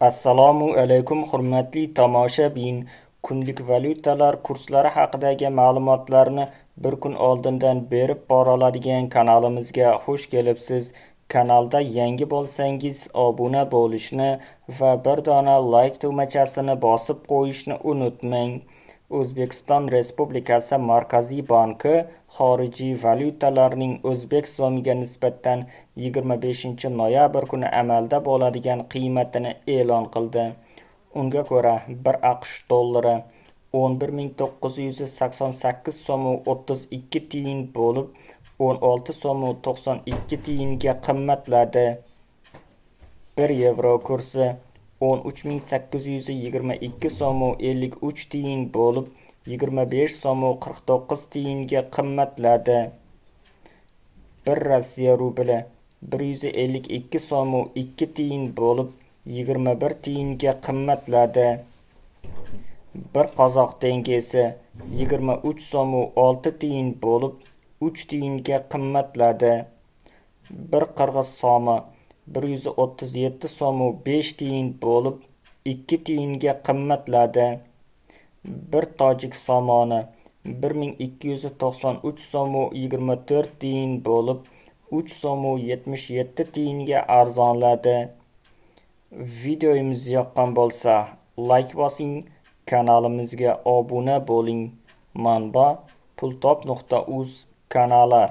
Assalomu alaykum hurmatli tomoshabin. Kunlik valyutalar kurslari haqidagi ma'lumotlarni bir kun oldindan berib bora oladigan kanalimizga xush kelibsiz. Kanalda yangi bo'lsangiz obuna bo'lishni va bir dona like tugmachasini bosib qo'yishni unutmang. O'zbekiston Respublikasi Markaziy banki xorijiy valyutalarning o'zbek so'miga nisbatan 25 noyabr kuni amalda bo'ladigan qiymatini e'lon qildi. Unga ko'ra 1 AQSh dollari 11.988 so'm 32 tiyin bo'lib 16 so'm 92 tiyinga qimmatladi. 1 yevro kursi 13.822 so'm 53 tiyin bo'lib 25 so'm 49 tiyinga qimmatladi. 1 Rossiya rubli 152 so'm 2 tiyin bo'lib 21 tiyinga qimmatladi. 1 qozoq tengesi 23 so'm 6 tiyin bo'lib 3 tiyinga qimmatladi. 1 qirg'iz so'mi 137 so'm 5 tiyin bo'lib 2 tiyinga qimmatladi. 1 tojik somoni 1293 so'm 24 tiyin bo'lib 3 so'm 77 tiyinga arzonladi. Videomiz yoqqan bo'lsa like bosing, kanalimizga obuna bo'ling. Manba pultop.uz kanali.